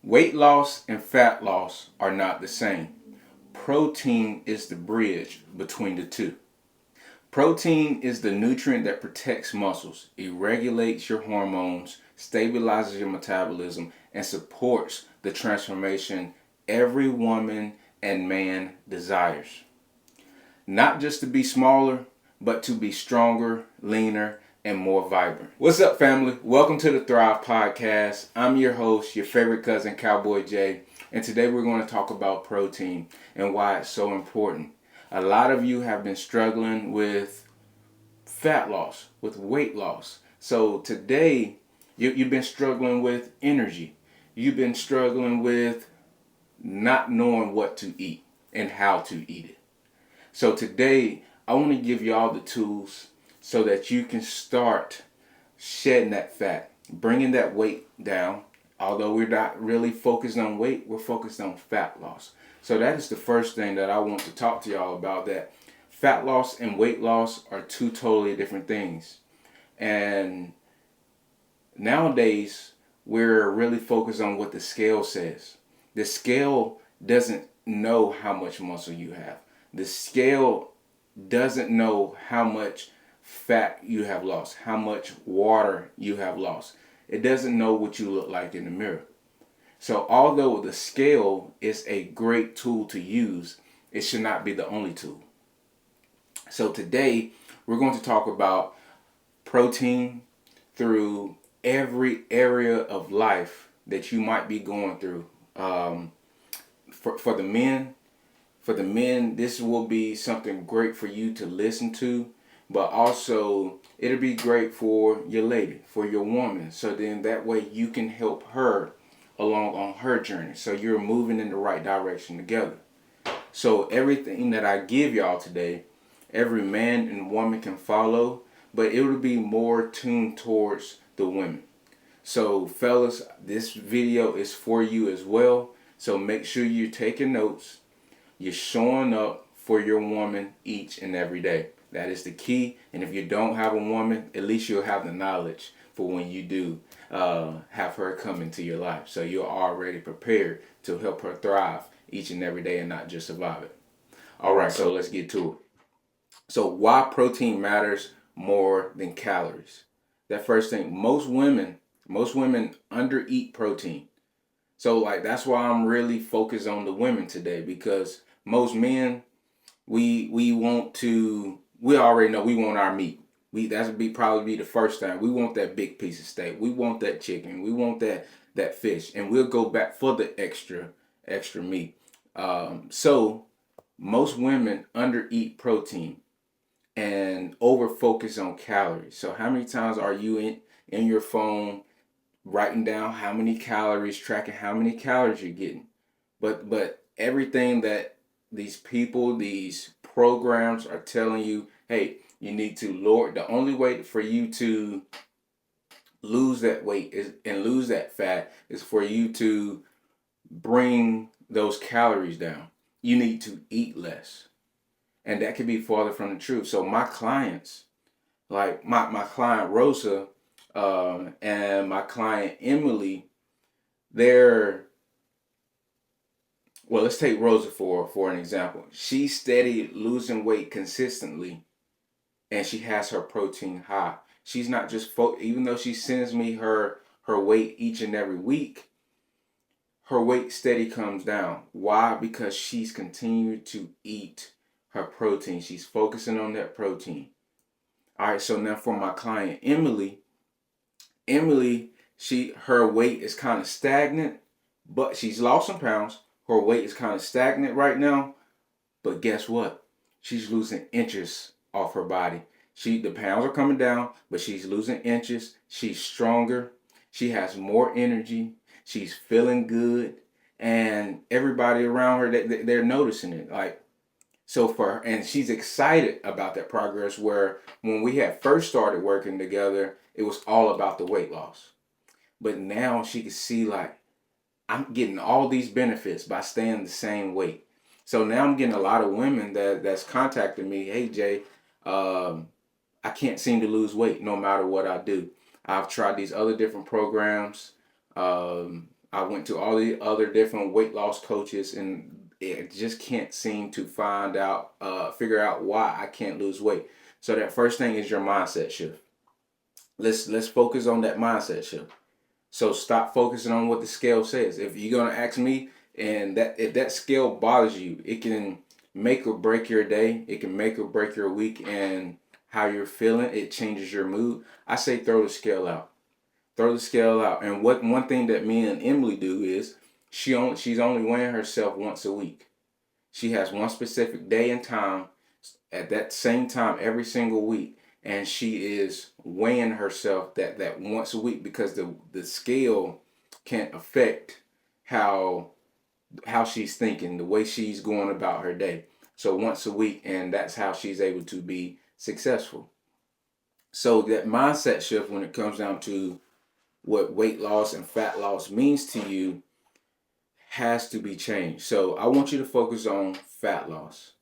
Weight loss and fat loss are not the same. Protein is the bridge between the two. Protein is the nutrient that protects muscles, it regulates your hormones, stabilizes your metabolism, and supports the transformation every woman and man desires. Not just to be smaller, but to be stronger, leaner, and more vibrant. What's up, family? Welcome to the Thrive Podcast. I'm your host, your favorite cousin, Cowboy Jay, and today we're going to talk about protein and why it's so important. A lot of you have been struggling with fat loss, with weight loss. So today, you've been struggling with energy. You've been struggling with not knowing what to eat and how to eat it. So today, I want to give you all the tools so that you can start shedding that fat, bringing that weight down. Although we're not really focused on weight, we're focused on fat loss. So that is the first thing that I want to talk to y'all about, that fat loss and weight loss are two totally different things. And nowadays, we're really focused on what the scale says. The scale doesn't know how much muscle you have. The scale doesn't know how much fat you have lost, how much water you have lost. It doesn't know what you look like in the mirror. So although the scale is a great tool to use, it should not be the only tool. So today we're going to talk about protein through every area of life that you might be going through. For the men, this will be something great for you to listen to, but also it'll be great for your lady, for your woman. So then that way you can help her along on her journey. So you're moving in the right direction together. So everything that I give y'all today, every man and woman can follow, but it will be more tuned towards the women. So fellas, this video is for you as well. So make sure you're taking notes. You're showing up for your woman each and every day. That is the key. And if you don't have a woman, at least you'll have the knowledge for when you do have her come into your life. So you're already prepared to help her thrive each and every day and not just survive it. All right, so let's get to it. So why protein matters more than calories. That first thing, most women undereat protein. So that's why I'm really focused on the women today, because most men, we already know we want our meat. Probably be the first time. We want that big piece of steak. We want that chicken. We want that fish, and we'll go back for the extra meat. So most women undereat protein and over focus on calories. So how many times are you in your phone writing down how many calories, tracking how many calories you're getting? But everything that these programs are telling you, hey, you need to lower. The only way for you to lose that weight and lose that fat is for you to bring those calories down. You need to eat less. And that can be farther from the truth. So my clients, like my client Rosa, and my client Emily, let's take Rosa for an example. She's steady losing weight consistently, and she has her protein high. She's not just even though she sends me her weight each and every week, her weight steady comes down. Why? Because she's continued to eat her protein. She's focusing on that protein. All right, so now for my client Emily, her weight is kind of stagnant, but she's lost some pounds. Her weight is kind of stagnant right now, but guess what? She's losing inches off her body. The pounds are coming down, but she's losing inches. She's stronger. She has more energy. She's feeling good, and everybody around her, they're noticing it. And she's excited about that progress, where when we had first started working together, it was all about the weight loss. But now she can see, I'm getting all these benefits by staying the same weight. So now I'm getting a lot of women that's contacting me. Hey, Jay, I can't seem to lose weight no matter what I do. I've tried these other different programs. I went to all the other different weight loss coaches, and it just can't seem to figure out why I can't lose weight. So that first thing is your mindset shift. Let's focus on that mindset shift. So stop focusing on what the scale says. If you're gonna ask me, and that if that scale bothers you, it can make or break your day. It can make or break your week and how you're feeling. It changes your mood. I say throw the scale out. Throw the scale out. And what one thing that me and Emily do is she's only weighing herself once a week. She has one specific day and time at that same time every single week, and she is weighing herself that once a week, because the scale can affect how she's thinking, the way she's going about her day. So once a week, and that's how she's able to be successful. So that mindset shift when it comes down to what weight loss and fat loss means to you has to be changed. So I want you to focus on fat loss.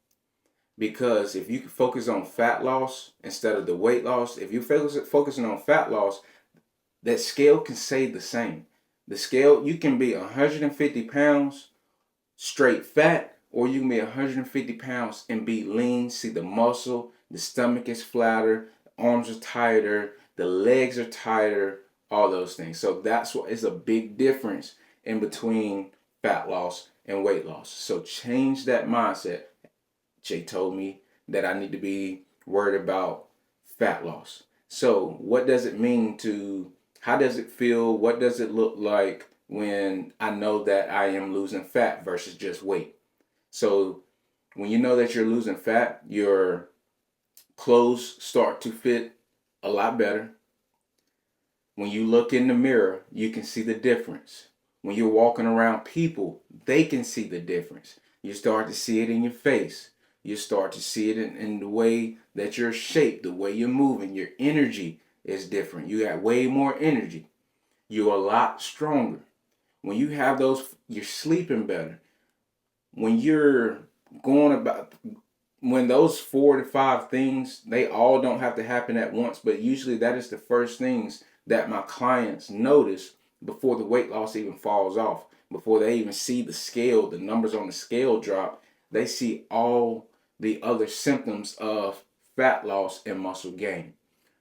Because if you focus on fat loss instead of the weight loss, if you focusing on fat loss, that scale can stay the same. The scale, you can be 150 pounds straight fat, or you can be 150 pounds and be lean, see the muscle, the stomach is flatter, the arms are tighter, the legs are tighter, all those things. So that's what is a big difference in between fat loss and weight loss. So change that mindset. Jay told me that I need to be worried about fat loss. So what does it mean how does it feel? What does it look like when I know that I am losing fat versus just weight? So when you know that you're losing fat, your clothes start to fit a lot better. When you look in the mirror, you can see the difference. When you're walking around people, they can see the difference. You start to see it in your face. You start to see it in the way that you're shaped, the way you're moving. Your energy is different. You got way more energy. You're a lot stronger. When you have those, you're sleeping better. When you're going about, when those 4 to 5 things, they all don't have to happen at once, but usually that is the first things that my clients notice before the weight loss even falls off, before they even see the scale, the numbers on the scale drop. They see all the other symptoms of fat loss and muscle gain.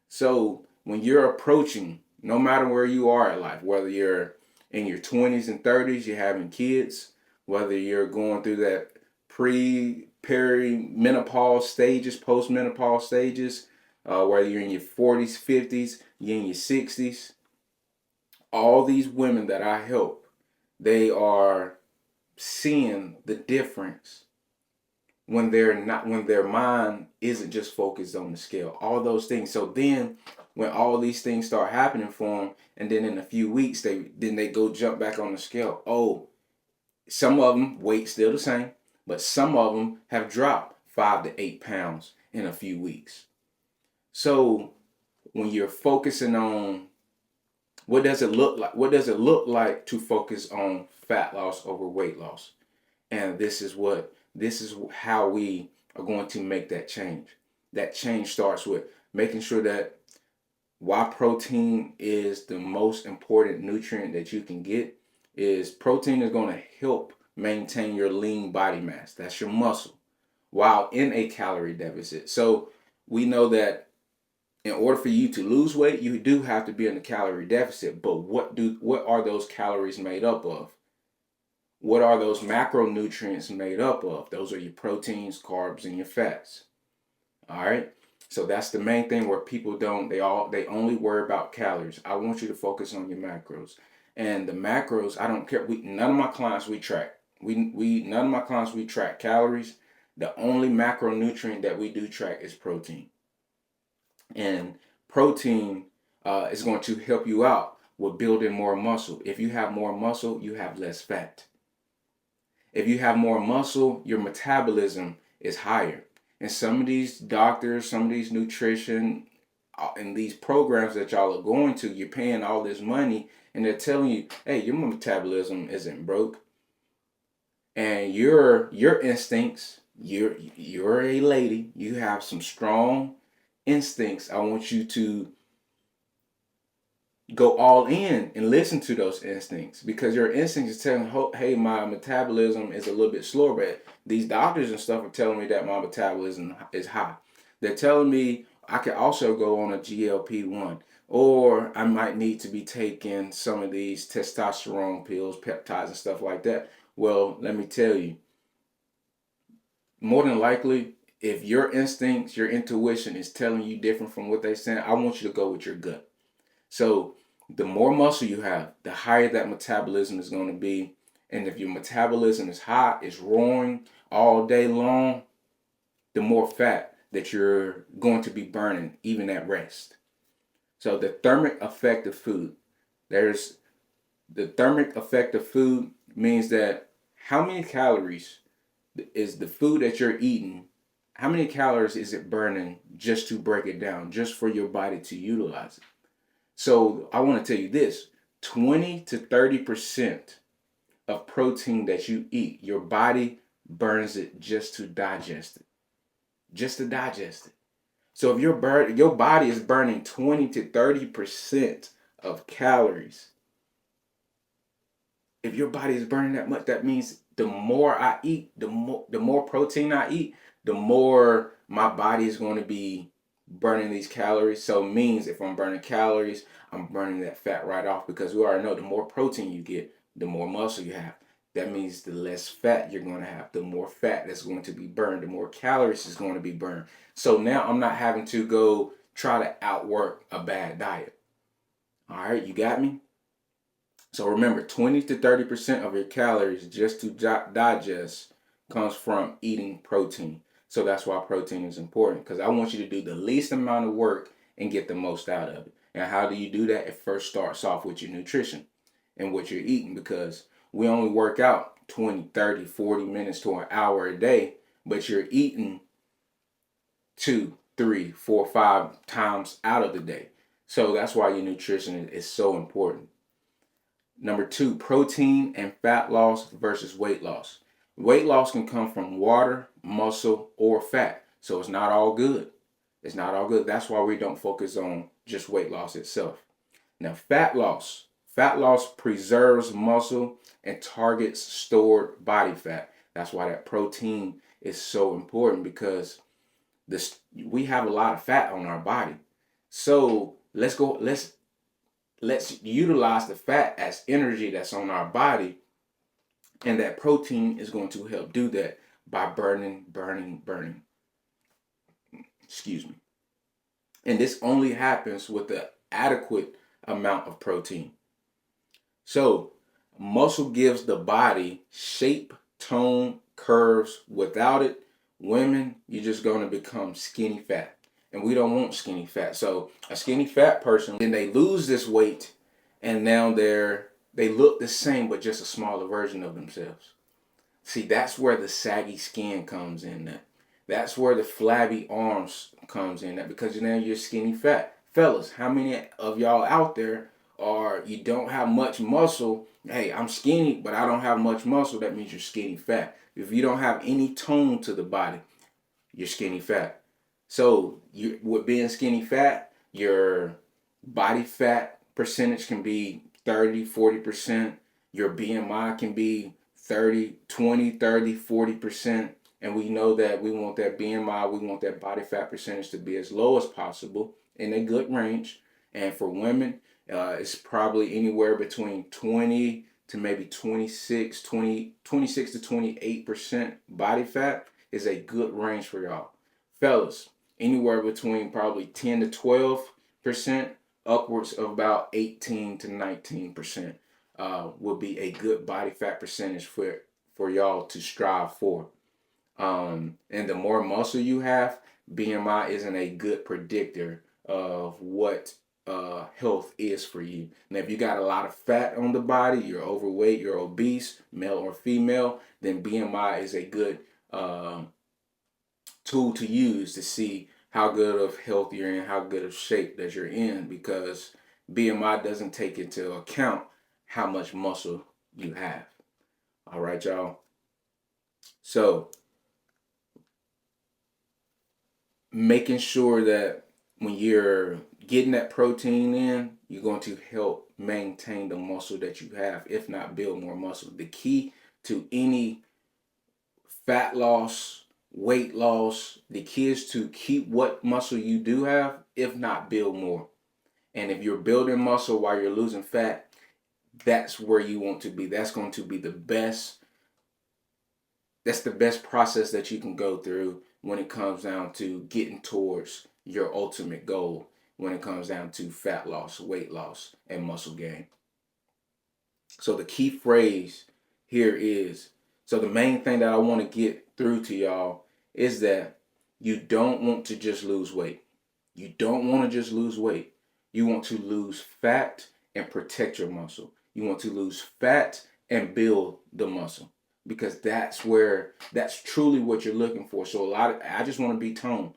So when you're approaching, no matter where you are in life, whether you're in your 20s and 30s, you're having kids, whether you're going through that peri, menopause stages, post-menopause stages, whether you're in your 40s, 50s, you're in your 60s, all these women that I help, they are seeing the difference when their mind isn't just focused on the scale, all those things. So then when all these things start happening for them, and then in a few weeks they go jump back on the scale. Oh, some of them weight still the same, but some of them have dropped 5 to 8 pounds in a few weeks. So when you're focusing on what does it look like to focus on fat loss over weight loss? And this is how we are going to make that change. That change starts with making sure that why protein is the most important nutrient that you can get is protein is going to help maintain your lean body mass. That's your muscle while in a calorie deficit. So we know that in order for you to lose weight, you do have to be in a calorie deficit. But what are those calories made up of? What are those macronutrients made up of? Those are your proteins, carbs, and your fats. All right. So that's the main thing where people they only worry about calories. I want you to focus on your macros. And the macros, I don't care. None of my clients we track. None of my clients we track calories. The only macronutrient that we do track is protein. And protein is going to help you out with building more muscle. If you have more muscle, you have less fat. If you have more muscle, your metabolism is higher. And some of these doctors, some of these nutrition, and these programs that y'all are going to, you're paying all this money, and they're telling you, hey, your metabolism isn't broke. And your instincts, you're a lady, you have some strong instincts. I want you to go all in and listen to those instincts, because your instinct is telling, hey, my metabolism is a little bit slower, but these doctors and stuff are telling me that my metabolism is high. They're telling me I could also go on a GLP-1, or I might need to be taking some of these testosterone pills, peptides, and stuff like that. Well, let me tell you, more than likely, if your instincts, your intuition is telling you different from what they're saying, I want you to go with your gut. So the more muscle you have, the higher that metabolism is going to be. And if your metabolism is high, it's roaring all day long, the more fat that you're going to be burning, even at rest. So the thermic effect of food. There's the thermic effect of food means that how many calories is the food that you're eating, how many calories is it burning just to break it down, just for your body to utilize it? So I want to tell you this: 20 to 30% of protein that you eat, your body burns it just to digest it. Just to digest it. So if your body is burning 20 to 30% of calories, if your body is burning that much, that means the more I eat, the more protein I eat, the more my body is going to be burning these calories. So it means if I'm burning calories, I'm burning that fat right off, because we already know the more protein you get, the more muscle you have. That means the less fat you're going to have. The more fat that's going to be burned, the more calories is going to be burned. So now I'm not having to go try to outwork a bad diet. All right, you got me? So remember, 20 to 30% of your calories just to digest comes from eating protein. So that's why protein is important, because I want you to do the least amount of work and get the most out of it. And how do you do that? It first starts off with your nutrition and what you're eating, because we only work out 20, 30, 40 minutes to an hour a day, but you're eating 2, 3, 4, 5 times out of the day. So that's why your nutrition is so important. Number 2, protein and fat loss versus weight loss. Weight loss can come from water, muscle, or fat. So it's not all good. It's not all good. That's why we don't focus on just weight loss itself. Now, fat loss. Fat loss preserves muscle and targets stored body fat. That's why that protein is so important, because we have a lot of fat on our body. So let's utilize the fat as energy that's on our body, and that protein is going to help do that by burning. Excuse me. And this only happens with the adequate amount of protein. So muscle gives the body shape, tone, curves. Without it, women, you're just going to become skinny fat. And we don't want skinny fat. So a skinny fat person, then they lose this weight, and now they look the same but just a smaller version of themselves. See, that's where the saggy skin comes in. That's where the flabby arms comes in. Because now you're skinny fat. Fellas, how many of y'all out there are, you don't have much muscle? Hey, I'm skinny, but I don't have much muscle. That means you're skinny fat. If you don't have any tone to the body, you're skinny fat. So with being skinny fat, your body fat percentage can be 30, 40%. Your BMI can be 30, 20, 30, 40%. And we know that we want that BMI, we want that body fat percentage to be as low as possible, in a good range. And for women, it's probably anywhere between 20 to maybe 26 to 28% body fat is a good range for y'all. Fellas, anywhere between probably 10 to 12%, upwards of about 18 to 19% would be a good body fat percentage for y'all to strive for. And the more muscle you have, BMI isn't a good predictor of what health is for you. Now, if you got a lot of fat on the body, you're overweight, you're obese, male or female, then BMI is a good tool to use to see how good of health you're in, how good of shape that you're in, because BMI doesn't take into account how much muscle you have. All right, y'all. So making sure that when you're getting that protein in, you're going to help maintain the muscle that you have, if not build more muscle. The key to any fat loss, weight loss, the key is to keep what muscle you do have, if not build more. And if you're building muscle while you're losing fat, that's where you want to be. That's going to be the best. That's the best process that you can go through when it comes down to getting towards your ultimate goal, when it comes down to fat loss, weight loss, and muscle gain. So the key phrase here is, so the main thing that I want to get through to y'all is that you don't want to just lose weight. You don't want to just lose weight. You want to lose fat and protect your muscle. You want to lose fat and build the muscle, because that's truly what you're looking for. So I just want to be toned.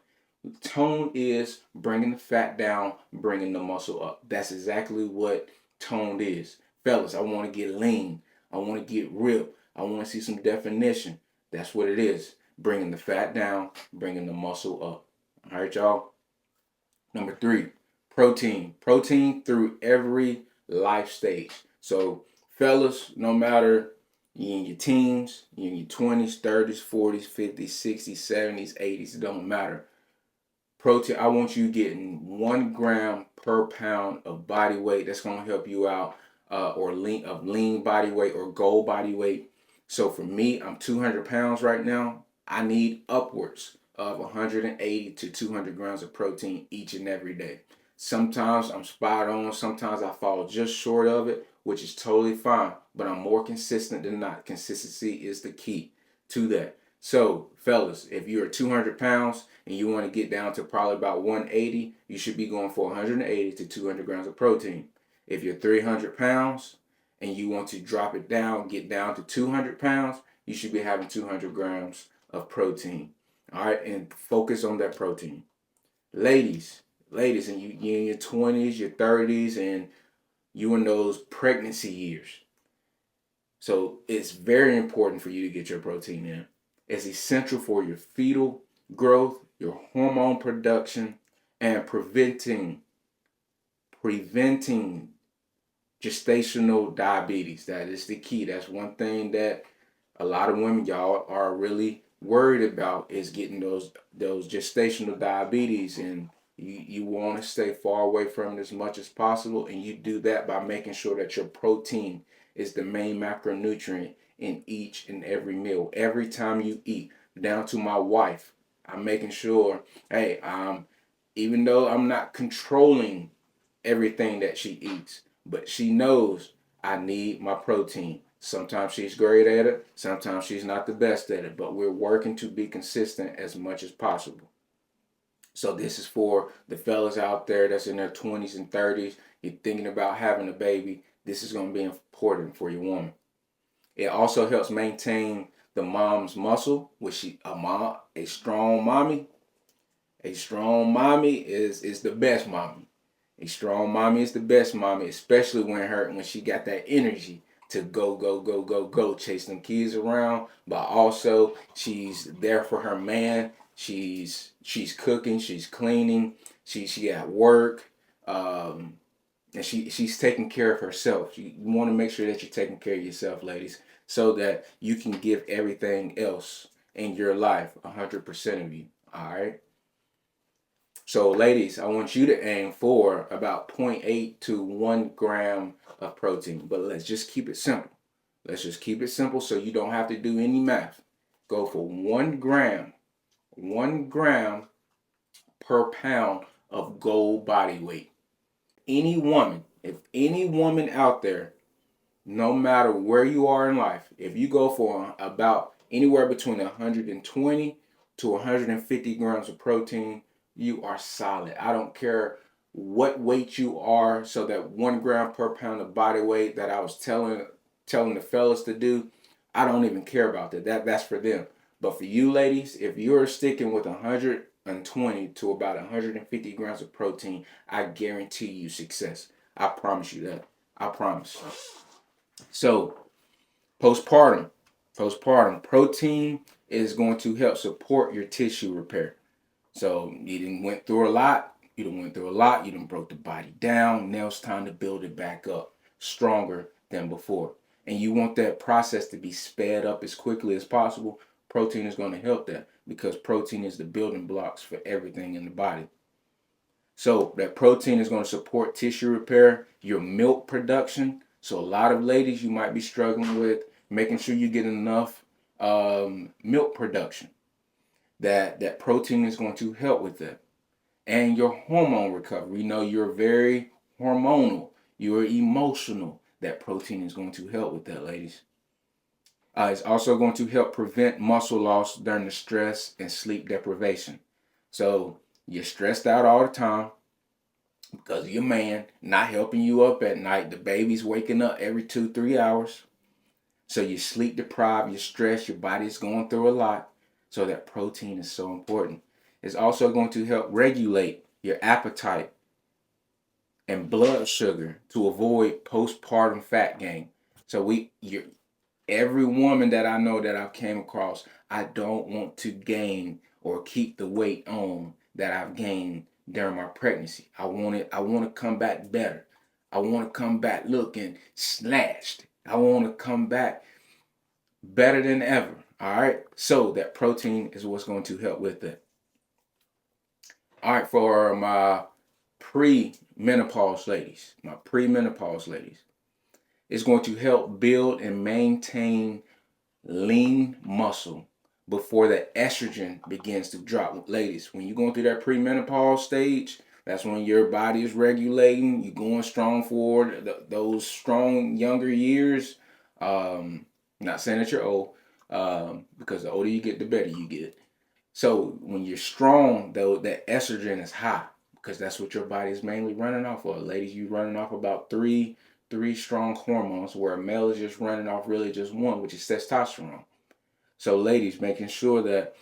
Tone is bringing the fat down, bringing the muscle up. That's exactly what toned is. Fellas, I want to get lean. I want to get ripped. I want to see some definition. That's what it is. Bringing the fat down, bringing the muscle up. All right, y'all. Number 3, protein. Protein through every life stage. So, fellas, no matter you in your teens, you in your 20s, 30s, 40s, 50s, 60s, 70s, 80s, it don't matter. Protein, I want you getting 1 gram per pound of body weight. That's going to help you out, or lean body weight or goal body weight. So for me, I'm 200 pounds right now. I need upwards of 180 to 200 grams of protein each and every day. Sometimes I'm spot on. Sometimes I fall just short of it, which is totally fine. But I'm more consistent than not. Consistency is the key to that. So, fellas, if you're 200 pounds and you want to get down to probably about 180, you should be going for 180 to 200 grams of protein. If you're 300 pounds and you want to drop it down, get down to 200 pounds, you should be having 200 grams of protein. All right, and focus on that protein. Ladies, and you in your 20s, your 30s, and you in those pregnancy years. So it's very important for you to get your protein in. It's essential for your fetal growth, your hormone production, and preventing gestational diabetes. That is the key. That's one thing that a lot of women, y'all, are really worried about, is getting those gestational diabetes, and you want to stay far away from it as much as possible, and you do that by making sure that your protein is the main macronutrient in each and every meal. Every time you eat, down to my wife, I'm making sure, hey, even though I'm not controlling everything that she eats, but she knows I need my protein. Sometimes she's great at it, sometimes she's not the best at it, but we're working to be consistent as much as possible. So this is for the fellas out there that's in their 20s and 30s. You're thinking about having a baby. This is going to be important for your woman. It also helps maintain the mom's muscle, which a strong mommy is the best mommy. A strong mommy is the best mommy, especially when she got that energy to go, chase them kids around. But also she's there for her man. She's cooking, she's cleaning, she at work, and she's taking care of herself. You want to make sure that you're taking care of yourself, ladies, so that you can give everything else in your life 100% of you. All right. So, ladies, I want you to aim for about 0.8 to 1 gram of protein. But let's just keep it simple. Let's just keep it simple so you don't have to do any math. Go for 1 gram per pound of goal body weight. If any woman out there, no matter where you are in life, if you go for about anywhere between 120 to 150 grams of protein, you are solid. I don't care what weight you are. So that 1 gram per pound of body weight that I was telling the fellas to do, I don't even care about that. That's for them. But for you ladies, if you're sticking with 120 to about 150 grams of protein, I guarantee you success. I promise you that. I promise. So, postpartum protein is going to help support your tissue repair. So you went through a lot. You done went through a lot. You done broke the body down. Now it's time to build it back up stronger than before. And you want that process to be sped up as quickly as possible. Protein is going to help that because protein is the building blocks for everything in the body. So that protein is going to support tissue repair, your milk production. So a lot of ladies, you might be struggling with making sure you get enough milk production. That protein is going to help with that. And your hormone recovery. You know, you're very hormonal. You're emotional. That protein is going to help with that, ladies. It's also going to help prevent muscle loss during the stress and sleep deprivation. So you're stressed out all the time because of your man not helping you up at night. The baby's waking up every 2-3 hours. So you're sleep deprived, you're stressed, your body's going through a lot. So that protein is so important. It's also going to help regulate your appetite and blood sugar to avoid postpartum fat gain. So every woman that I know that I've came across, I don't want to gain or keep the weight on that I've gained during my pregnancy. I want to come back better. I want to come back looking snatched. I want to come back better than ever. All right. So that protein is what's going to help with that. All right. For my pre-menopause ladies, it's going to help build and maintain lean muscle before the estrogen begins to drop. Ladies, when you're going through that premenopause stage, that's when your body is regulating. You're going strong for those strong younger years. Not saying that you're old, because the older you get, the better you get. So when you're strong, though, that estrogen is high because that's what your body is mainly running off of. Ladies, you running off about three strong hormones, where a male is just running off really just one, which is testosterone. So ladies, making sure that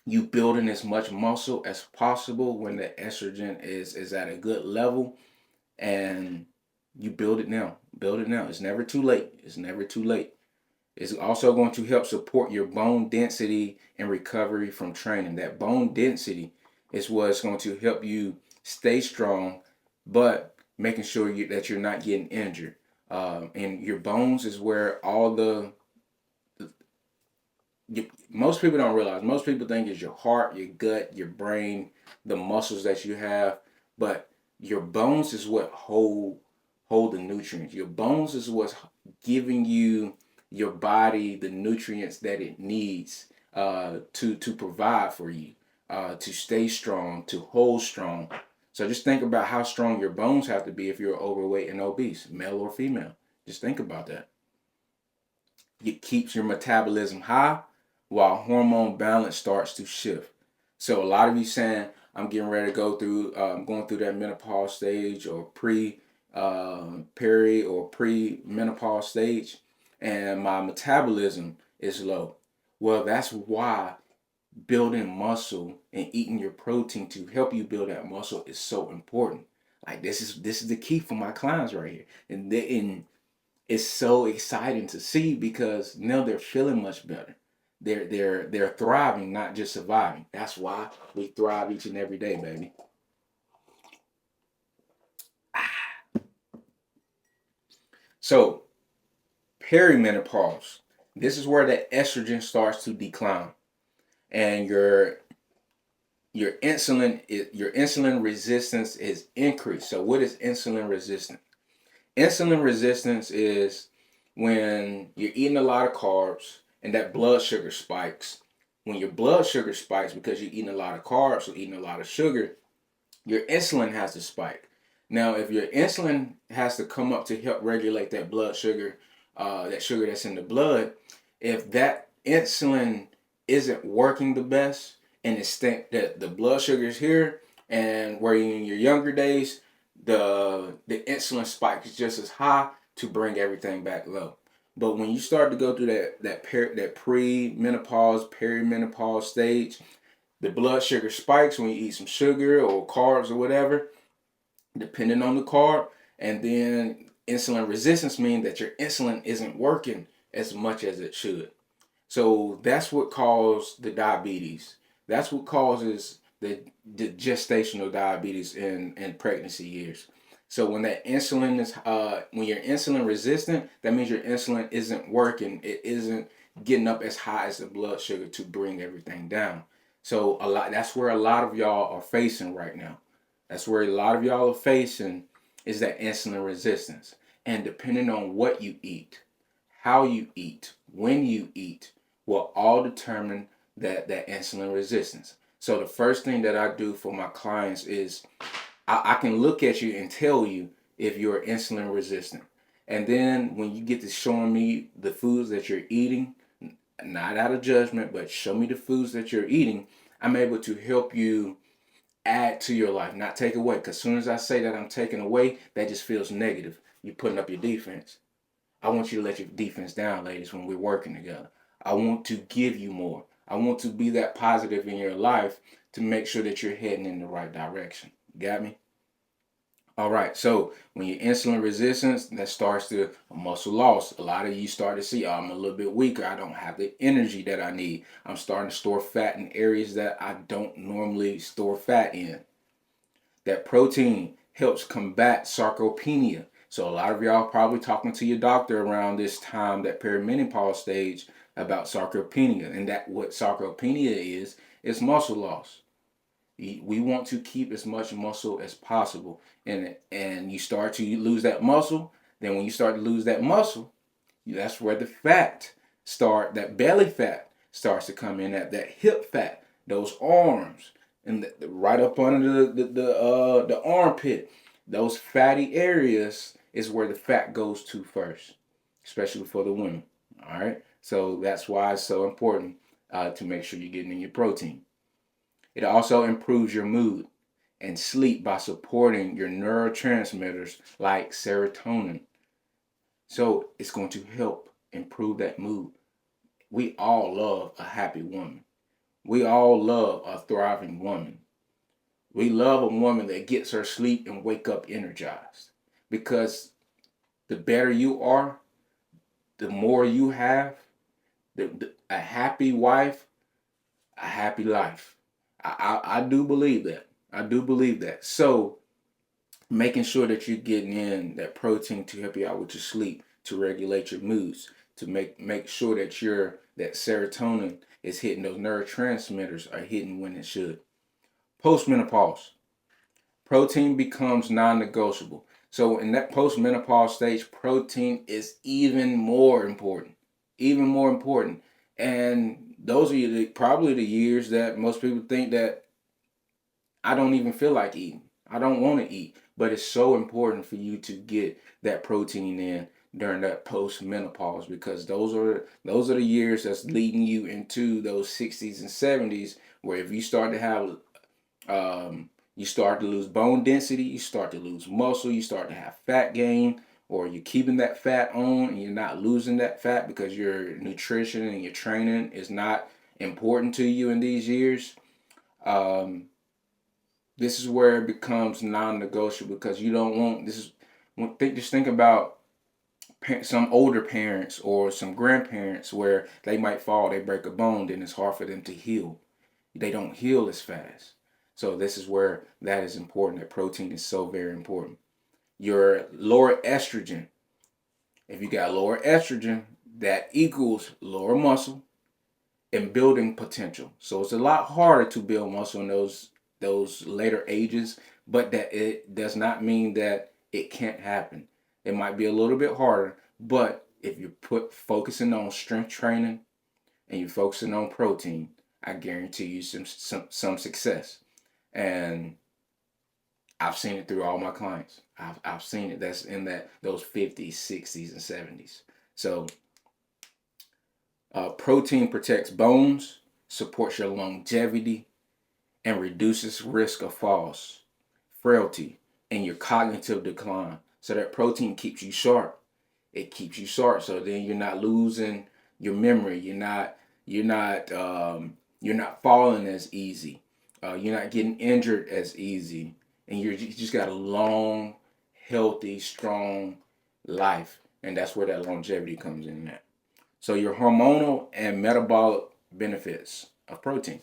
you building as much muscle as possible when the estrogen is at a good level, and you build it now. It's never too late. It's also going to help support your bone density and recovery from training. That bone density is what's going to help you stay strong, but making sure that you're not getting injured. And your bones is where most people don't realize. Most people think it's your heart, your gut, your brain, the muscles that you have, but your bones is what hold the nutrients. Your bones is what's giving your body the nutrients that it needs to provide for you, to stay strong, to hold strong. So just think about how strong your bones have to be if you're overweight and obese, male or female. Just think about that. It keeps your metabolism high while hormone balance starts to shift. So a lot of you saying, I'm getting ready to go through, going through that menopause stage or peri or pre-menopause stage, and my metabolism is low. Well, that's why building muscle and eating your protein to help you build that muscle is so important. Like this is the key for my clients right here, and it's so exciting to see because now they're feeling much better. They're thriving, not just surviving. That's why we thrive each and every day, baby. So perimenopause. This is where the estrogen starts to decline, and your insulin resistance is increased. So what is insulin resistance? Insulin resistance is when you're eating a lot of carbs and that blood sugar spikes. When your blood sugar spikes because you're eating a lot of carbs or eating a lot of sugar, your insulin has to spike. Now, if your insulin has to come up to help regulate that blood sugar, that sugar that's in the blood, if that insulin isn't working the best and it's that the blood sugar is here, and where in your younger days, the insulin spike is just as high to bring everything back low. But when you start to go through that pre-menopause, perimenopause stage, the blood sugar spikes when you eat some sugar or carbs or whatever, depending on the carb. And then insulin resistance means that your insulin isn't working as much as it should. So that's what caused the diabetes. That's what causes the gestational diabetes in pregnancy years. So when that insulin is when you're insulin resistant, that means your insulin isn't working. It isn't getting up as high as the blood sugar to bring everything down. So that's where a lot of y'all are facing right now. That's where a lot of y'all are facing is that insulin resistance. And depending on what you eat, how you eat, when you eat, will all determine that insulin resistance. So the first thing that I do for my clients is I can look at you and tell you if you're insulin resistant. And then when you get to showing me the foods that you're eating, not out of judgment, but show me the foods that you're eating, I'm able to help you add to your life, not take away. Because as soon as I say that I'm taking away, that just feels negative. You're putting up your defense. I want you to let your defense down, ladies, when we're working together. I want to give you more. I want to be that positive in your life to make sure that you're heading in the right direction. Got me? All right, so when you're insulin resistance, that starts to muscle loss. A lot of you start to see, oh, I'm a little bit weaker. I don't have the energy that I need. I'm starting to store fat in areas that I don't normally store fat in. That protein helps combat sarcopenia. So a lot of y'all probably talking to your doctor around this time, that perimenopause stage, about sarcopenia. And that what sarcopenia is muscle loss. We want to keep as much muscle as possible. And you start to lose that muscle. Then when you start to lose that muscle, that's where the fat that belly fat starts to come in, that hip fat, those arms, and right up under the armpit. Those fatty areas is where the fat goes to first, especially for the women. All right, so that's why it's so important to make sure you're getting in your protein. It also improves your mood and sleep by supporting your neurotransmitters like serotonin. So it's going to help improve that mood. We all love a happy woman. We all love a thriving woman. We love a woman that gets her sleep and wake up energized. Because the better you are, the more you have, a happy wife, a happy life. I do believe that. I do believe that. So making sure that you're getting in that protein to help you out with your sleep, to regulate your moods, to make sure that serotonin is hitting, those neurotransmitters are hitting when it should. Postmenopause, protein becomes non-negotiable. So in that postmenopause stage, protein is even more important, even more important. And those are probably the years that most people think that I don't even feel like eating. I don't want to eat. But it's so important for you to get that protein in during that post menopause, because those are the years that's leading you into those 60s and 70s, where if you start to have you start to lose bone density, you start to lose muscle, you start to have fat gain, or you're keeping that fat on and you're not losing that fat because your nutrition and your training is not important to you in these years. Um, this is where it becomes non-negotiable, because you don't want this is just think about some older parents or some grandparents where they might fall, they break a bone, then it's hard for them to heal. They don't heal as fast. So this is where that is important. That protein is so very important. Your lower estrogen, if you got lower estrogen, that equals lower muscle and building potential. So it's a lot harder to build muscle in those later ages, but that it does not mean that it can't happen. It might be a little bit harder, but if you focusing on strength training and you're focusing on protein, I guarantee you some success. And I've seen it through all my clients. I've seen it. That's in those 50s, 60s, and 70s. So protein protects bones, supports your longevity, and reduces risk of falls, frailty, and your cognitive decline. So that protein keeps you sharp. It keeps you sharp. So then you're not losing your memory. You're not falling as easy. You're not getting injured as easy, and you just got a long, healthy, strong life, and that's where that longevity comes in at. So your hormonal and metabolic benefits of protein.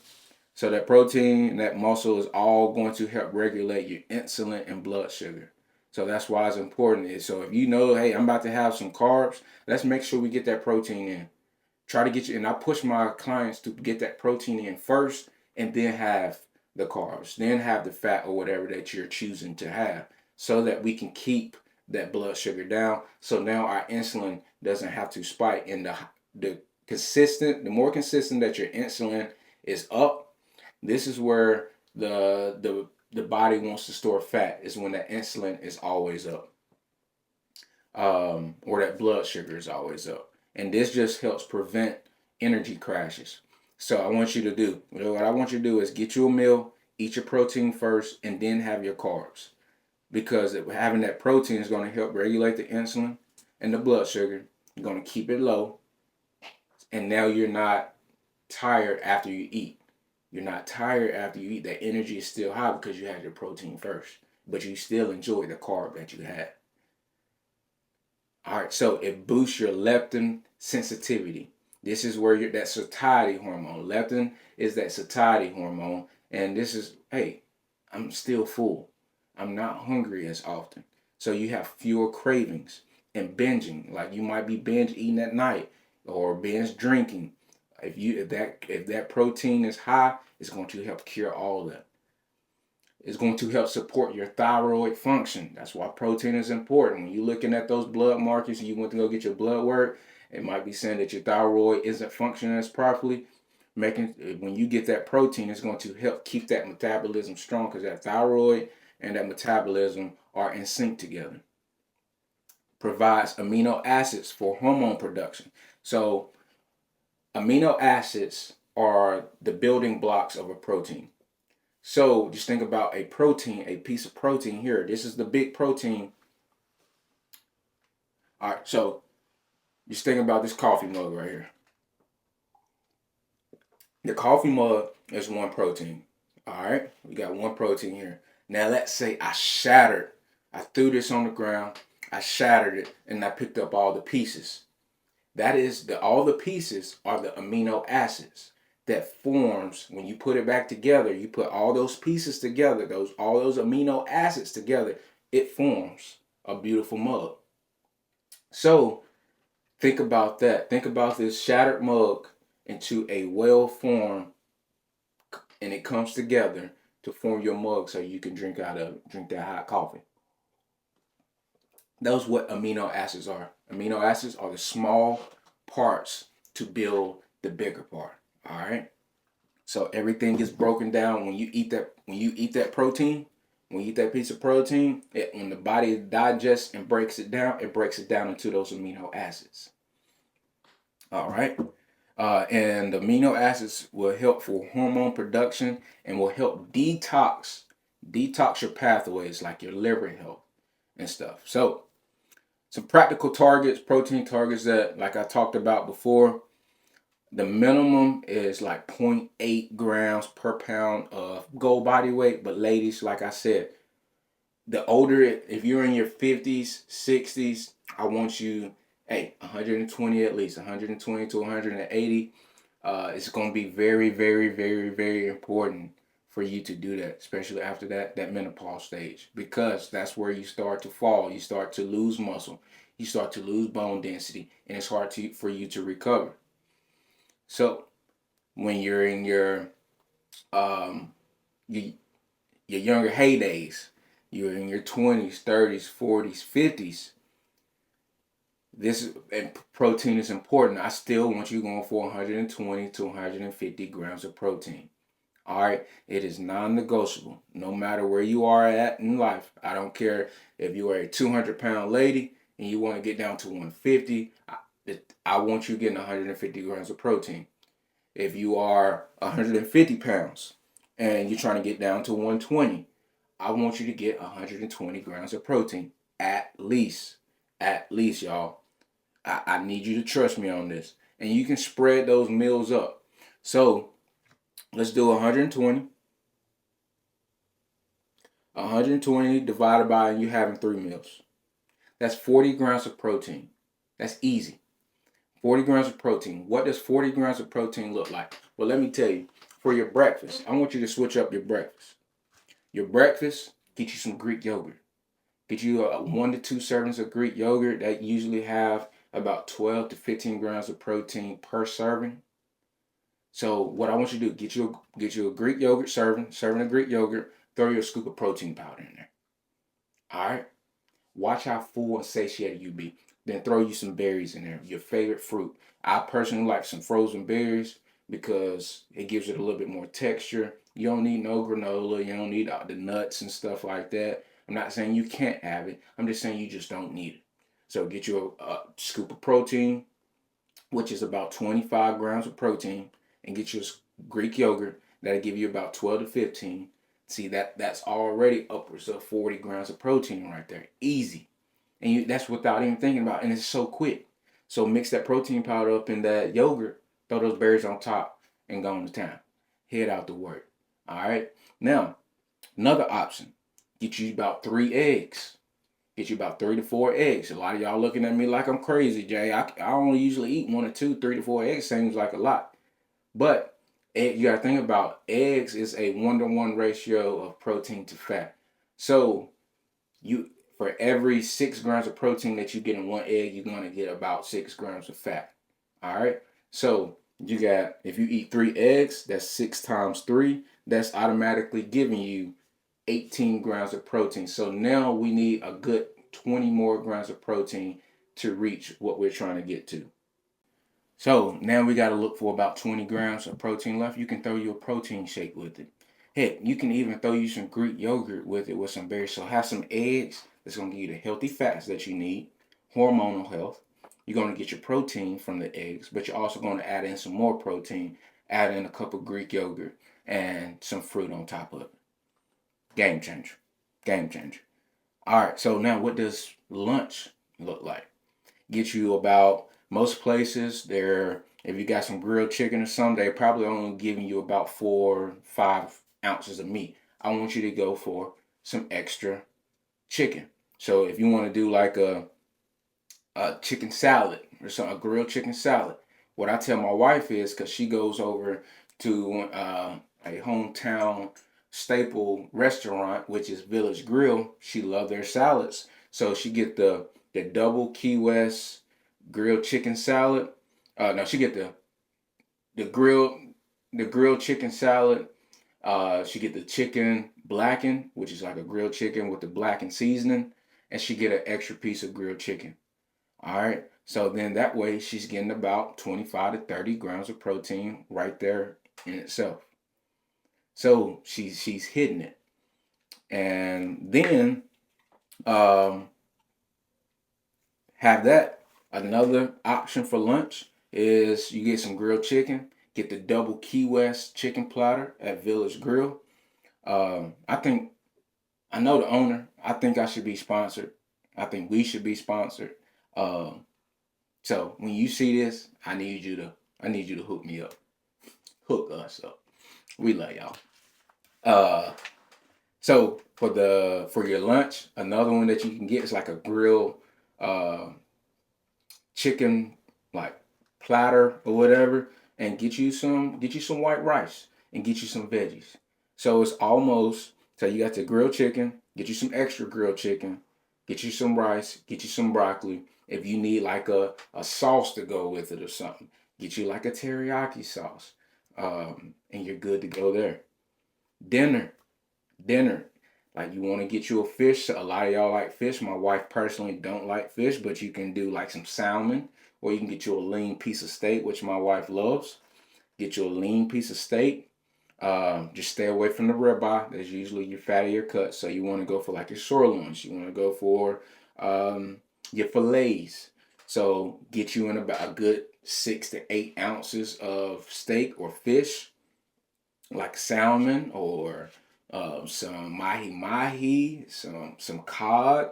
So that protein and that muscle is all going to help regulate your insulin and blood sugar. So that's why it's important. So if you know, hey, I'm about to have some carbs, let's make sure we get that protein in. Try to get you, and I push my clients to get that protein in first and then have the carbs, then have the fat or whatever that you're choosing to have so that we can keep that blood sugar down. So now our insulin doesn't have to spike. And the more consistent that your insulin is up, this is where the body wants to store fat, is when that insulin is always up, or that blood sugar is always up. And this just helps prevent energy crashes. So I want you to do, what I want you to do is get you a meal, eat your protein first, and then have your carbs. Because having that protein is going to help regulate the insulin and the blood sugar. You're going to keep it low. And now you're not tired after you eat. You're not tired after you eat. That energy is still high because you had your protein first. But you still enjoy the carb that you had. All right, so it boosts your leptin sensitivity. This is where that satiety hormone. Leptin is that satiety hormone. And this is, hey, I'm still full. I'm not hungry as often. So you have fewer cravings and binging. Like you might be binge eating at night or binge drinking. If that protein is high, it's going to help cure all of that. It's going to help support your thyroid function. That's why protein is important. When you're looking at those blood markers and you want to go get your blood work, it might be saying that your thyroid isn't functioning as properly. When you get that protein, it's going to help keep that metabolism strong because that thyroid and that metabolism are in sync together. Provides amino acids for hormone production. So amino acids are the building blocks of a protein. So just think about a protein, a piece of protein here. This is the big protein. All right, so just think about this coffee mug right here. The coffee mug is one protein. All right, we got one protein here. Now let's say I threw this on the ground, I shattered it, and I picked up all the pieces. That is, all the pieces are the amino acids that forms when you put it back together. You put all those pieces together, all those amino acids together, it forms a beautiful mug. So think about that. Think about this shattered mug into a well-formed, and it comes together to form your mug so you can drink that hot coffee. That's what amino acids are. Amino acids are the small parts to build the bigger part. All right. So everything gets broken down when you eat that protein. When you eat that piece of protein, when the body digests and breaks it down into those amino acids. All right. And the amino acids will help for hormone production and will help detox your pathways like your liver health and stuff. So some practical targets, protein targets that, like I talked about before, the minimum is like 0.8 grams per pound of goal body weight. But ladies, like I said, the older, if you're in your 50s, 60s, I want you, 120 at least, 120 to 180. It's going to be very, very, very, very important for you to do that, especially after that menopause stage, because that's where you start to fall. You start to lose muscle. You start to lose bone density, and it's hard for you to recover. So when you're in your younger heydays, you're in your 20s, 30s, 40s, 50s, and protein is important. I still want you going for 120 to 150 grams of protein. All right, it is non-negotiable. No matter where you are at in life, I don't care if you are a 200-pound lady and you want to get down to 150. I want you getting 150 grams of protein. If you are 150 pounds and you're trying to get down to 120, I want you to get 120 grams of protein at least. At least, y'all. I need you to trust me on this. And you can spread those meals up. So let's do 120. 120 divided by you having 3 meals. That's 40 grams of protein. That's easy. 40 grams of protein. What does 40 grams of protein look like? Well, let me tell you. for your breakfast, I want you to switch up your breakfast. Your breakfast, get you some Greek yogurt. Get you 1 to 2 servings of Greek yogurt that usually have about 12 to 15 grams of protein per serving. So what I want you to do, get you a Greek yogurt serving of Greek yogurt, throw your scoop of protein powder in there. All right. Watch how full and satiated you be. Then throw you some berries in there, your favorite fruit. I personally like some frozen berries because it gives it a little bit more texture. You don't need no granola. You don't need the nuts and stuff like that. I'm not saying you can't have it. I'm just saying you just don't need it. So get you a scoop of protein, which is about 25 grams of protein, and get you a Greek yogurt. That'll give you about 12 to 15. See, that's already upwards of 40 grams of protein right there. Easy. And that's without even thinking about it. And it's so quick. So mix that protein powder up in that yogurt, throw those berries on top, and go on to town. Head out to work. All right? Now, another option. Get you about 3 eggs. Get you about 3 to 4 eggs. A lot of y'all looking at me like I'm crazy, Jay. I only usually eat 1 or 2, 3 to 4 eggs. Seems like a lot. But you got to think about eggs is a 1-to-1 ratio of protein to fat. So for every 6 grams of protein that you get in 1 egg, you're going to get about 6 grams of fat. All right. So if you eat 3 eggs, that's 6 times 3. That's automatically giving you 18 grams of protein. So now we need a good 20 more grams of protein to reach what we're trying to get to. So now we got to look for about 20 grams of protein left. You can throw you a protein shake with it. Heck, you can even throw you some Greek yogurt with it with some berries. So have some eggs that's going to give you the healthy fats that you need, hormonal health. You're going to get your protein from the eggs, but you're also going to add in some more protein, add in a cup of Greek yogurt and some fruit on top of it. Game changer. Game changer. All right, so now what does lunch look like? Get you about, most places, if you got some grilled chicken or something, they're probably only giving you about 4 or 5 ounces of meat. I want you to go for some extra chicken. So if you want to do like a chicken salad or something, a grilled chicken salad, what I tell my wife is, because she goes over to a hometown staple restaurant, which is Village Grill. She loves their salads. So she get the double Key West grilled chicken salad. No, she get the grilled chicken salad. She get the chicken blackened, which is like a grilled chicken with the blackened seasoning, and she get an extra piece of grilled chicken. All right. So then that way she's getting about 25 to 30 grams of protein right there in itself. So she's hitting it. And then have that. Another option for lunch is you get some grilled chicken. Get the double Key West chicken platter at Village Grill. I know the owner. I think I should be sponsored. I think we should be sponsored. So when you see this, I need you to hook me up. Hook us up. We love y'all. So for your lunch, another one that you can get is like a grilled chicken like platter or whatever, and get you some white rice and get you some veggies. So it's almost, so you got the grilled chicken, get you some extra grilled chicken, get you some rice, get you some broccoli. If you need like a sauce to go with it or something, get you like a teriyaki sauce, and you're good to go there. Dinner. Like you want to get you a fish. A lot of y'all like fish. My wife personally don't like fish, but you can do like some salmon, or you can get you a lean piece of steak, which my wife loves. Get you a lean piece of steak. Just stay away from the ribeye. That's usually your fattier cut. So you want to go for like your sirloins. You want to go for your fillets. So get you in about a good 6 to 8 ounces of steak or fish, like salmon or some mahi, some cod,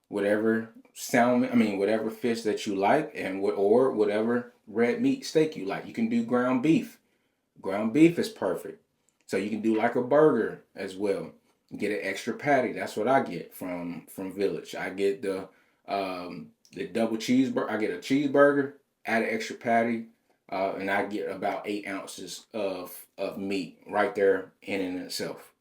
whatever whatever fish that you like, and or whatever red meat steak you like. You can do ground beef. Ground beef is perfect. So you can do like a burger as well. Get an extra patty. That's what I get from Village. I get the double cheeseburger. I get a cheeseburger, add an extra patty, and I get about 8 ounces of meat right there in itself.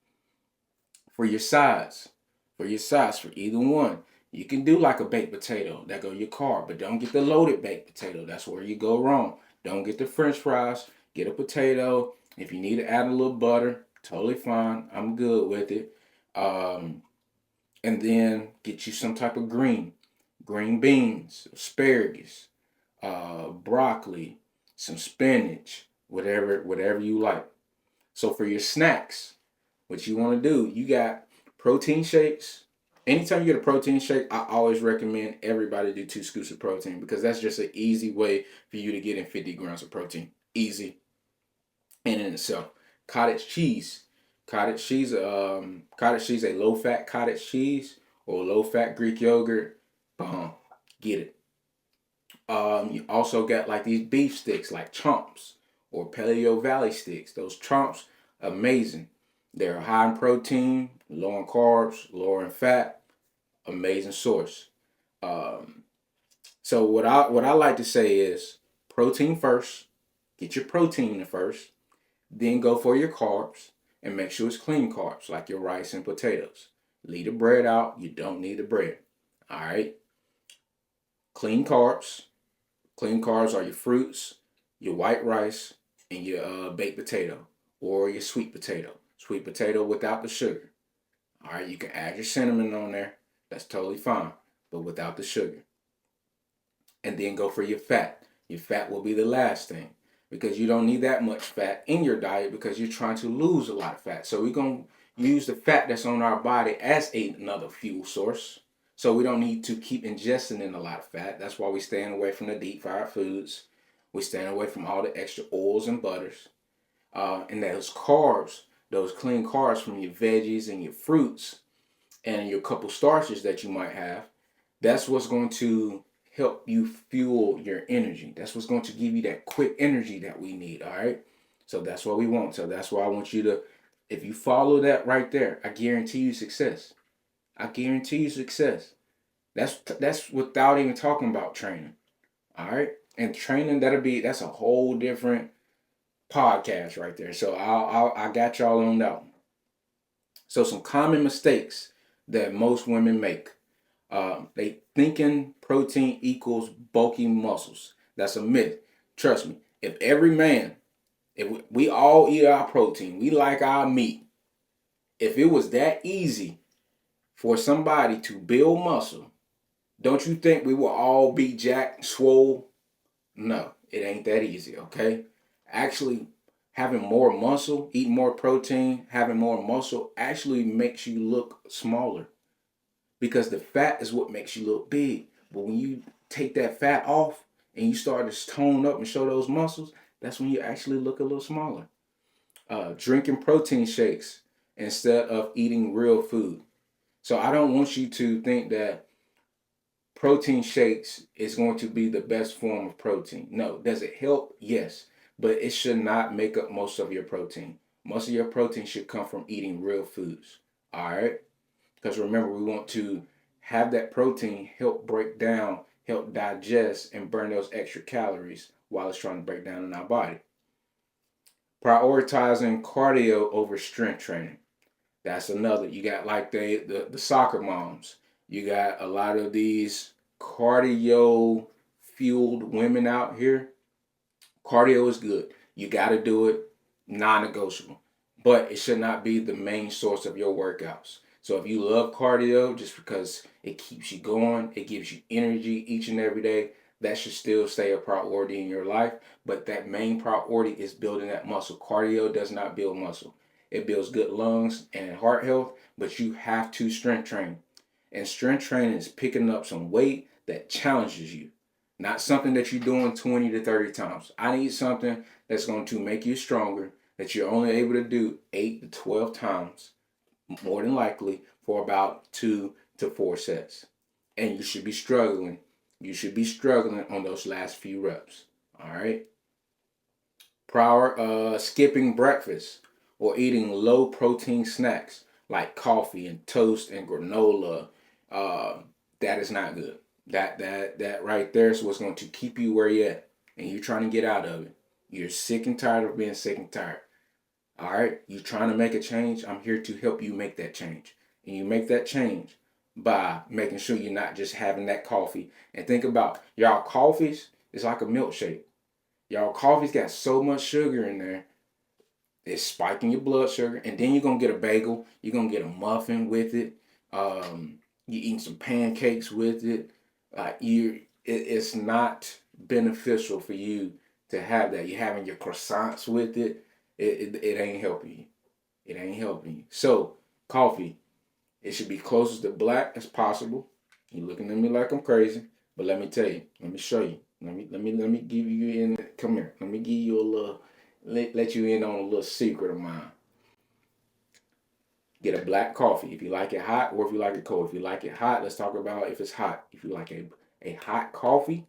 For your sides, for either one, you can do like a baked potato. That go your carb, but don't get the loaded baked potato. That's where you go wrong. Don't get the French fries. Get a potato. If you need to add a little butter, totally fine. I'm good with it. Um, and then get you some type of green beans, asparagus, broccoli, some spinach, whatever you like. So for your snacks, what you want to do, you got protein shakes. Anytime you get a protein shake, I always recommend everybody do 2 scoops of protein because that's just an easy way for you to get in 50 grams of protein. Easy in itself. Cottage cheese. Cottage cheese, a low fat cottage cheese or low fat Greek yogurt. Boom. Get it. You also got like these beef sticks like chomps or Paleo Valley sticks. Those chomps, amazing. They're high in protein, low in carbs, lower in fat. Amazing source. Um, so what I like to say is protein first. Get your protein first. Then go for your carbs and make sure it's clean carbs like your rice and potatoes. Leave the bread out. You don't need the bread. All right. Clean carbs. Clean carbs are your fruits, your white rice, and your baked potato or your sweet potato. Sweet potato without the sugar. All right, you can add your cinnamon on there. That's totally fine, but without the sugar. And then go for your fat. Your fat will be the last thing because you don't need that much fat in your diet because you're trying to lose a lot of fat. So we're going to use the fat that's on our body as another fuel source. So we don't need to keep ingesting in a lot of fat. That's why we staying away from the deep fried foods. We staying away from all the extra oils and butters. And those carbs, those clean carbs from your veggies and your fruits and your couple starches that you might have, that's what's going to help you fuel your energy. That's what's going to give you that quick energy that we need. All right. So that's what we want. So that's why I want you to, if you follow that right there, I guarantee you success. I guarantee you success. That's without even talking about training. All right. And training, that's a whole different podcast right there. So I got y'all on that one. So some common mistakes that most women make. They thinking protein equals bulky muscles. That's a myth. Trust me. If we all eat our protein, we like our meat. If it was that easy for somebody to build muscle, don't you think we will all be jacked, swole? No, it ain't that easy, okay? Actually, having more muscle, eating more protein, having more muscle actually makes you look smaller because the fat is what makes you look big. But when you take that fat off and you start to tone up and show those muscles, that's when you actually look a little smaller. Drinking protein shakes instead of eating real food. So I don't want you to think that protein shakes is going to be the best form of protein. No. Does it help? Yes. But it should not make up most of your protein. Most of your protein should come from eating real foods. All right? Because remember, we want to have that protein help break down, help digest, and burn those extra calories while it's trying to break down in our body. Prioritizing cardio over strength training. That's another. You got like the soccer moms. You got a lot of these cardio fueled women out here. Cardio is good. You got to do it, non-negotiable. But it should not be the main source of your workouts. So if you love cardio just because it keeps you going, it gives you energy each and every day, that should still stay a priority in your life. But that main priority is building that muscle. Cardio does not build muscle. It builds good lungs and heart health, but you have to strength train. And strength training is picking up some weight that challenges you. Not something that you're doing 20 to 30 times. I need something that's going to make you stronger, that you're only able to do 8 to 12 times, more than likely, for about 2 to 4 sets. And you should be struggling. You should be struggling on those last few reps. All right? Skipping breakfast or eating low protein snacks like coffee and toast and granola, that is not good. That right there is what's going to keep you where you're at, and you're trying to get out of it. You're sick and tired of being sick and tired. All right, you're trying to make a change. I'm here to help you make that change. And you make that change by making sure you're not just having that coffee. And think about y'all coffees is like a milkshake. Y'all coffee's got so much sugar in there, it's spiking your blood sugar. And then you're gonna get a bagel. You're gonna get a muffin with it. You eating some pancakes with it. It's not beneficial for you to have that. You're having your croissants with it. It ain't helping you. It ain't helping you. So, coffee, it should be closest to black as possible. You're looking at me like I'm crazy, but let me tell you. Let me show you. Let me give you in. Come here. Let me give you a little. Let you in on a little secret of mine. Get a black coffee if you like it hot, or if you like it cold. If you like it hot, let's talk about if it's hot. If you like a hot coffee,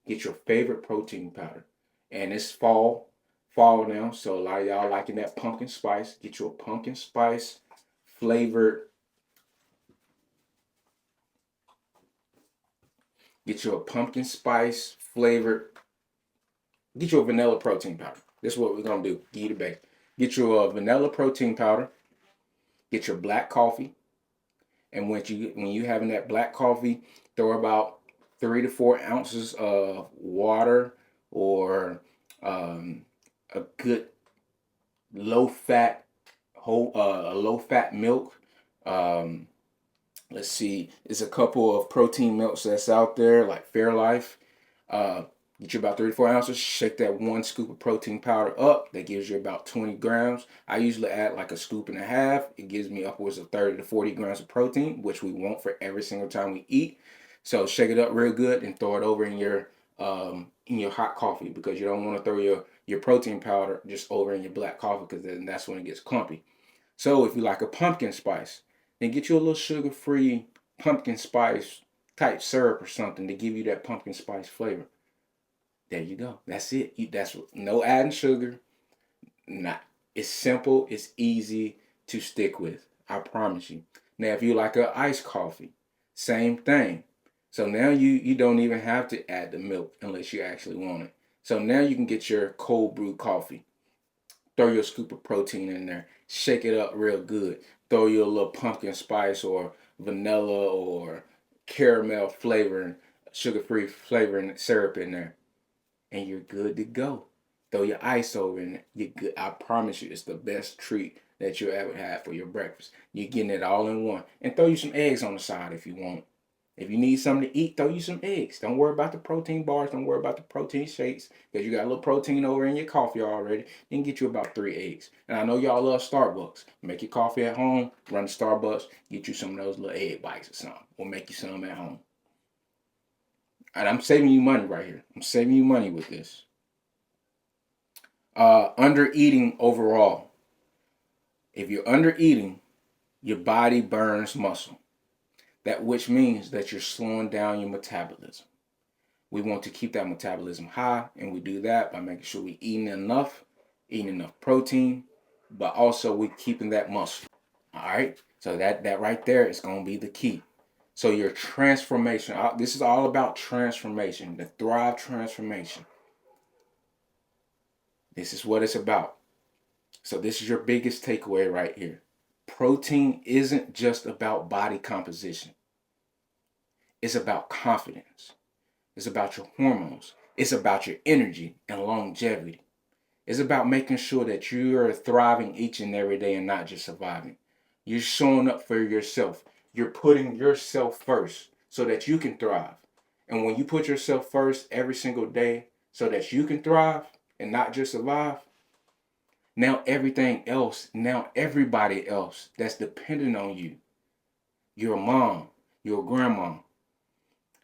get your favorite protein powder. And it's fall now, so a lot of y'all liking that pumpkin spice. Get you a pumpkin spice flavored. Get you a pumpkin spice flavored. Get you a vanilla protein powder. This is what we're gonna do. Give you the bag. Get you a vanilla protein powder. Get your black coffee. And when you having that black coffee, throw about 3 to 4 ounces of water or a good low fat a low fat milk. Um, let's see, there's a couple of protein milks that's out there like Fairlife. Uh, get you about 3 to 4 ounces. Shake that 1 scoop of protein powder up. That gives you about 20 grams. I usually add like a scoop and a half. It gives me upwards of 30 to 40 grams of protein, which we want for every single time we eat. So shake it up real good and throw it over in your hot coffee, because you don't want to throw your protein powder just over in your black coffee, because then that's when it gets clumpy. So if you like a pumpkin spice, then get you a little sugar-free pumpkin spice type syrup or something to give you that pumpkin spice flavor. There you go. That's it. That's no adding sugar. Not. It's simple. It's easy to stick with. I promise you. Now, if you like a iced coffee, same thing. So now you don't even have to add the milk unless you actually want it. So now you can get your cold brew coffee. Throw your scoop of protein in there. Shake it up real good. Throw your little pumpkin spice or vanilla or caramel flavoring, sugar-free flavoring syrup in there, and you're good to go. Throw your ice over in it. You're good. I promise you, it's the best treat that you ever had for your breakfast. You're getting it all in one. And throw you some eggs on the side if you want. If you need something to eat, throw you some eggs. Don't worry about the protein bars. Don't worry about the protein shakes, because you got a little protein over in your coffee already. Then get you about 3 eggs. And I know y'all love Starbucks. Make your coffee at home. Run to Starbucks. Get you some of those little egg bites or something. We'll make you some at home. And I'm saving you money right here. I'm saving you money with this. Under eating overall. If you're under eating, your body burns muscle. That which means that you're slowing down your metabolism. We want to keep that metabolism high, and we do that by making sure we're eating enough protein, but also we're keeping that muscle. All right, so that right there is going to be the key. So your transformation. This is all about transformation, the Thrive transformation. This is what it's about. So this is your biggest takeaway right here. Protein isn't just about body composition. It's about confidence. It's about your hormones. It's about your energy and longevity. It's about making sure that you are thriving each and every day and not just surviving. You're showing up for yourself. You're putting yourself first so that you can thrive. And when you put yourself first every single day so that you can thrive and not just survive, now everybody else that's dependent on you, your mom, your grandma,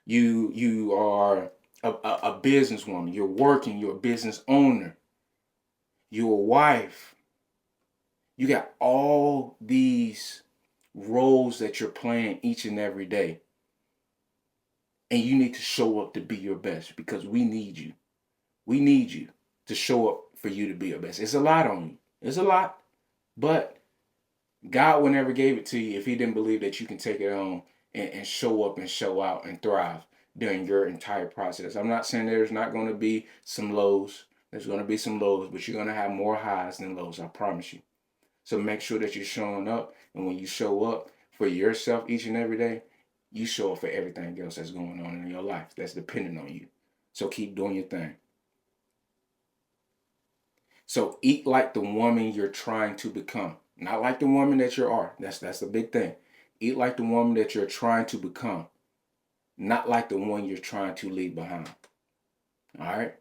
you are a businesswoman, you're working, you're a business owner, you're a wife. You got all these roles that you're playing each and every day. And you need to show up to be your best, because we need you. We need you to show up for you to be your best. It's a lot on you. It's a lot. But God would never gave it to you if he didn't believe that you can take it on and show up and show out and thrive during your entire process. I'm not saying there's not going to be some lows. There's going to be some lows, but you're going to have more highs than lows, I promise you. So make sure that you're showing up. And when you show up for yourself each and every day, you show up for everything else that's going on in your life that's dependent on you. So keep doing your thing. So eat like the woman you're trying to become. Not like the woman that you are. That's the big thing. Eat like the woman that you're trying to become. Not like the one you're trying to leave behind. All right?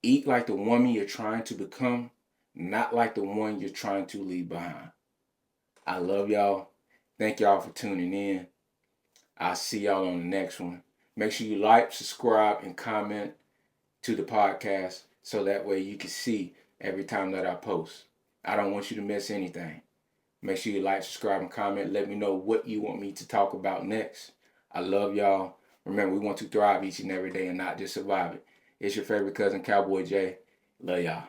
Eat like the woman you're trying to become, not like the one you're trying to leave behind. I love y'all. Thank y'all for tuning in. I'll see y'all on the next one. Make sure you like, subscribe, and comment to the podcast so that way you can see every time that I post. I don't want you to miss anything. Make sure you like, subscribe, and comment. Let me know what you want me to talk about next. I love y'all. Remember, we want to thrive each and every day and not just survive it. It's your favorite cousin, Cowboy J. Love y'all.